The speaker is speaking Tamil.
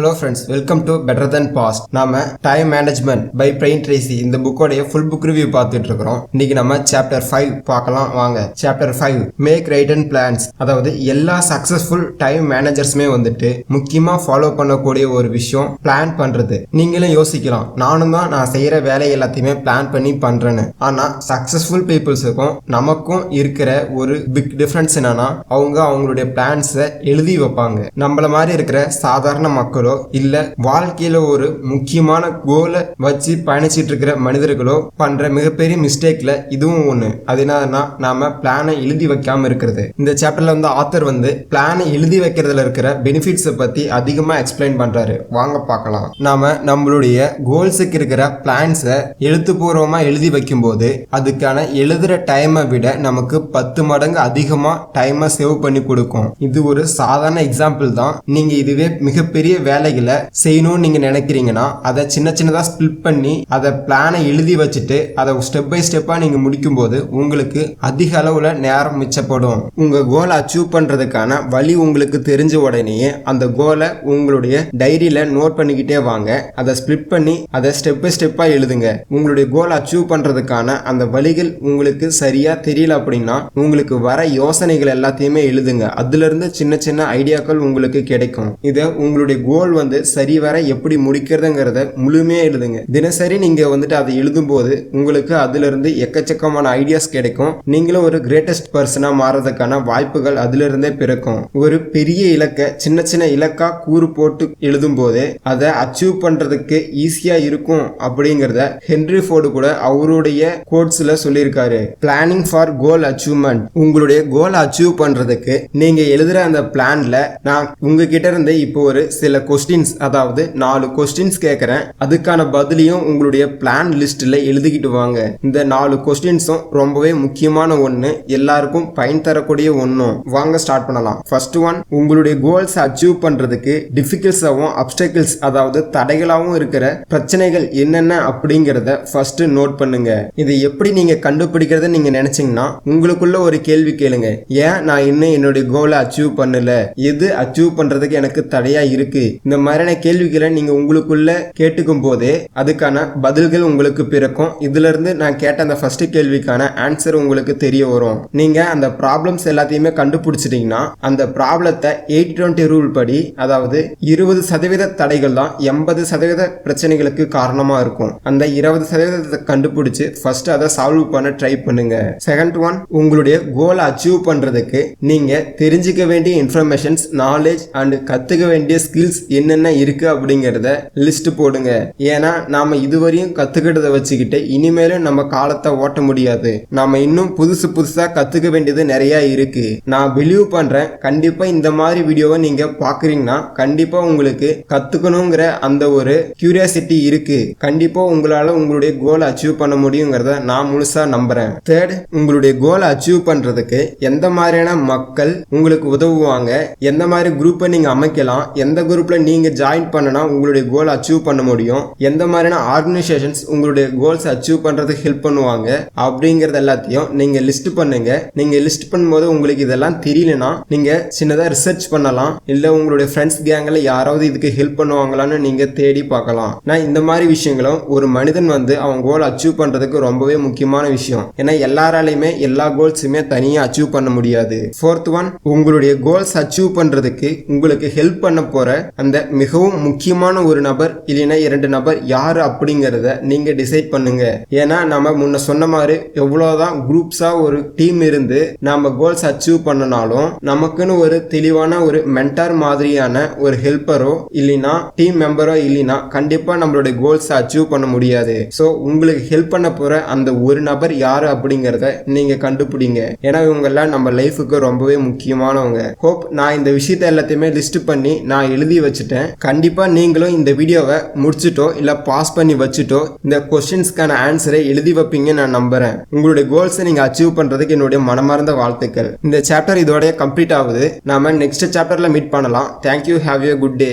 Hello friends, welcome to better than past. நாம time management by Brian Tracy இந்த புக்கோடைய ஃபுல் புக் ரிவ்யூ பார்த்துட்டு இருக்கிறோம். இன்னைக்கு நம்ம சாப்டர் 5 பார்க்கலாம் வாங்க. Chapter 5 make right and plans. அதாவது எல்லா சக்சஸ்ஃபுல் டைம் மேனேஜர்ஸுமே வந்துட்டு முக்கியமா ஃபாலோ பண்ணக்கூடிய ஒரு விஷயம் பிளான் பண்றது. நீங்களும் யோசிக்கலாம், நானும் தான் நான் செய்யற வேலை எல்லாத்தையுமே பிளான் பண்ணி பண்றேன்னு. ஆனா சக்சஸ்ஃபுல் பீப்புள்ஸுக்கும் நமக்கும் இருக்கிற ஒரு பிக் டிஃபரன்ஸ் என்னன்னா, அவங்களுடைய பிளான்ஸை எழுதி வைப்பாங்க. நம்மள மாதிரி இருக்கிற சாதாரண மக்கள் இல்ல வாழ்க்கையில ஒரு முக்கியமான கோலை வச்சு பயணிச்சிட்டு இருக்கிற மனிதர்களோ பண்ற மிகப்பெரிய மிஸ்டேக்ல இதுவும் ஒண்ணு. அது என்னன்னா, நாம பிளானை எழுதி வைக்காம இருக்கிறது. இந்த சாப்டர்ல வந்து ஆத்தர் வந்து பிளானை எழுதி வைக்கிறதுல இருக்கிற பெனிஃபிட்ஸ் பத்தி அதிகமா எக்ஸ்பிளைன் பண்றாரு. வாங்க பார்க்கலாம். நாம நம்மளுடைய கோல்ஸுக்கு இருக்கிற பிளான்ஸை எழுத்துப்பூர்வமா எழுதி வைக்கும் போது அதுக்கான எழுதுற டைமை விட நமக்கு 10 மடங்கு அதிகமா டைமை சேவ் பண்ணி கொடுக்கும். இது ஒரு சாதாரண எக்ஸாம்பிள் தான். நீங்க இதுவே மிகப்பெரிய வேலைகளை செய்யணும்னு நீங்க நினைக்கிறீங்கன்னா அதை சின்ன சின்னதா ஸ்பிளிட் பண்ணி அதை பிளானை எழுதி வச்சுட்டு அதை ஸ்டெப் பை ஸ்டெப்பா நீங்க முடிக்கும் போது உங்களுக்கு அதிக அளவுல நேரம் மிச்சப்படும். உங்க கோலை அச்சீவ் பண்றதுக்கான வழி உங்களுக்கு தெரிஞ்ச உடனேயே அந்த கோலை உங்களுடைய டைரியில நோட் பண்ணிக்கிட்டே வாங்க. அதை ஸ்பிளிட் பண்ணி அதை ஸ்டெப் பை ஸ்டெப்பா எழுதுங்க. உங்களுடைய கோலை அச்சீவ் பண்றதுக்கான அந்த வழிகள் உங்களுக்கு சரியா தெரியல அப்படின்னா உங்களுக்கு வர யோசனைகள் எல்லாத்தையுமே எழுதுங்க. அதுல இருந்து சின்ன சின்ன ஐடியாக்கள் உங்களுக்கு கிடைக்கும். இதை உங்களுடைய கோல் வந்து சரி வர எப்படி முடிக்கிறதுங்கிறத முழுமையா எழுதுங்க. தினசரி நீங்க வந்துட்டு அதை எழுதும் போது உங்களுக்கு அதுல இருந்து எக்கச்சக்கமான ஐடியாஸ் கிடைக்கும். நீங்களும் ஒரு கிரேட்டஸ்ட் பர்சனா மாறதுக்கான வாய்ப்புகள் அதுல இருந்தே பிறக்கும். ஒரு பெரிய இலக்க சின்ன சின்ன இலக்கா கூறு போட்டு எழுதும் போது அதை அச்சீவ் பண்றதுக்கு ஈஸியா இருக்கும் அப்படிங்கறத ஹென்ரி ஃபோர்டு கூட அவருடைய கோட்ஸ்ல சொல்லியிருக்காரு. Planning for goal achievement. உங்களுடைய கோல் அச்சீவ் பண்றதுக்கு நீங்க எழுதுற அந்த பிளான்ல நான் உங்ககிட்ட இருந்து இப்போ ஒரு சில கொஸ்டின்ஸ், அதாவது 4 கொஸ்டின்ஸ் கேட்கறேன். அதுக்கான பதிலையும் உங்களுடைய பிளான் லிஸ்ட்ல எழுதிக்கிட்டு வாங்க. இந்த 4 கொஸ்டின்ஸும் ரொம்பவே முக்கியமான ஒண்ணு, எல்லாருக்கும் பயன் தரக்கூடிய ஒன்னும். வாங்க ஸ்டார்ட் பண்ணலாம். ஃபர்ஸ்ட் ஒன், உங்களுடைய கோல்ஸ் அச்சீவ் பண்றதுக்கு டிஃபிகல்ட்ஸாவும் அப்டக்கிள்ஸ் அதாவது தடைகளாகவும் இருக்கிற பிரச்சனைகள் என்னென்ன அப்படிங்கறத ஃபர்ஸ்ட் நோட் பண்ணுங்க. இதை எப்படி நீங்க கண்டுபிடிக்கிறத நீங்க நினைச்சீங்கன்னா உங்களுக்குள்ள ஒரு கேள்வி கேளுங்க. ஏன் நான் இன்னும் என்னுடைய கோலை அச்சீவ் பண்ணல, எது அச்சீவ் பண்றதுக்கு எனக்கு தடையா இருக்கு? இந்த மாதிரியான கேள்விகளை நீங்க உங்களுக்குள்ள கேட்டுக்கும் போதே அதுக்கான பதில்கள் உங்களுக்கு பிறக்கும். இதுல இருந்து நான் கேட்ட அந்த ஃபர்ஸ்ட் கேள்விக்கான ஆன்சர் உங்களுக்கு தெரிய வரும். நீங்க அந்த ப்ராப்ளம்ஸ் எல்லாத்தையுமே கண்டுபிடிச்சிட்டீங்கன்னா அந்த ப்ராப்ளத்தை 80-20 ரூல் படி, அதாவது 20% தடைகள் தான் 80% பிரச்சனைகளுக்கு காரணமா இருக்கும். அந்த 20% கண்டுபிடிச்சு ஃபர்ஸ்ட் அதை சால்வ் பண்ண ட்ரை பண்ணுங்க. செகண்ட் ஒன், உங்களுடைய கோலை அச்சீவ் பண்றதுக்கு நீங்க தெரிஞ்சுக்க வேண்டிய இன்ஃபர்மேஷன்ஸ், நாலேஜ் அண்ட் கத்துக்க வேண்டிய ஸ்கில்ஸ் என்னென்ன இருக்கு அப்படிங்கறத லிஸ்ட் போடுங்க. ஏன்னா நாம இதுவரையும் கத்துக்கிட்டத வச்சுக்கிட்டு இனிமேலும் நம்ம காலத்தை ஓட்ட முடியாது. நாம இன்னும் புதுசா கத்துக்க வேண்டியது நிறைய இருக்கு. நான் பிலீவ் பண்றேன், கண்டிப்பா இந்த மாதிரி வீடியோவை நீங்க பாக்குறீங்கன்னா கண்டிப்பா உங்களுக்கு கத்துக்கணுங்கிற அந்த ஒரு கியூரியாசிட்டி இருக்கு. கண்டிப்பா உங்களால உங்களுடைய கோலை அச்சீவ் பண்ண முடியுங்கிறத நான் முழுசா நம்புறேன். தேர்ட், உங்களுடைய கோலை அச்சீவ் பண்றதுக்கு எந்த மாதிரியான மக்கள் உங்களுக்கு உதவுவாங்க, எந்த மாதிரி குரூப்பை நீங்க அமைக்கலாம், எந்த குரூப்ல நீங்க ஜாயின் பண்ணனா உங்களுடைய கோல் அச்சீவ் பண்ண முடியும், எந்த மாதிரியான ஆர்கனைசேஷன்ஸ் உங்களுடைய கோல்ஸ் அச்சீவ் பண்றதுக்கு ஹெல்ப் பண்ணுவாங்க அப்படிங்கறது எல்லாத்தையும் நீங்க லிஸ்ட் பண்ணுங்க. நீங்க லிஸ்ட் பண்ணும்போது உங்களுக்கு இதெல்லாம் தெரியலனா நீங்க சின்னதா ரிசர்ச் பண்ணலாம். இல்ல உங்களுடைய ஃப்ரெண்ட்ஸ் கேங்ல யாராவது இதுக்கு ஹெல்ப் பண்ணுவாங்களான்னு நீங்க தேடி பார்க்கலாம். நான் இந்த மாதிரி விஷயங்களும் ஒரு மனிதன் வந்து அவன் கோல் அச்சீவ் பண்றதுக்கு ரொம்பவே முக்கியமான விஷயம். ஏன்னா எல்லாராலையுமே எல்லா கோல்ஸுமே தனியா அச்சீவ் பண்ண முடியாது. ஃபோர்த் ஒன், உங்களுடைய கோல்ஸ் அச்சீவ் பண்றதுக்கு உங்களுக்கு ஹெல்ப் பண்ண போற அந்த மிகவும் முக்கியமான ஒரு நபர் இல்லைன்னா 2 நபர் யாரு அப்படிங்கறத நீங்க டிசைட் பண்ணுங்க. ஏன்னா நம்ம முன்ன சொன்ன மாதிரி எவ்வளவுதான் குரூப்ஸா ஒரு டீம் இருந்து நாம கோல்ஸ் அச்சீவ் பண்ணனாலும் நமக்குன்னு ஒரு தெளிவான ஒரு மென்டார் மாதிரியான ஒரு ஹெல்ப்பரோ இல்லைன்னா டீம் மெம்பரோ இல்லைன்னா கண்டிப்பா நம்மளுடைய கோல்ஸ் அச்சீவ் பண்ண முடியாது. சோ உங்களுக்கு ஹெல்ப் பண்ண போற அந்த ஒரு நபர் யாரு அப்படிங்கறத நீங்க கண்டுபிடிங்க. ஏன்னா இவங்க எல்லாம் நம்ம லைஃபுக்கு ரொம்பவே முக்கியமானவங்க. ஹோப் நான் இந்த விஷயத்தை எல்லாத்தையுமே லிஸ்ட் பண்ணி நான் எழுதி வச்சுட்டேன். கண்டிப்பா நீங்களும் இந்த வீடியோவை முடிச்சுட்டோ இல்ல பாஸ் பண்ணி வச்சுட்டோ இந்த கொஸ்டின்ஸ்க்கான ஆன்சரை எழுதி வைப்பீங்க நான் நம்புறேன். உங்களுடைய கோல்ஸை நீங்க அச்சீவ் பண்றதுக்கு என்னுடைய மனமார்ந்த வாழ்த்துக்கள். இந்த சாப்டர் இதோட கம்ப்ளீட் ஆகுது. நாம நெக்ஸ்ட் சாப்டர்ல மீட் பண்ணலாம். Thank you. Have a good day.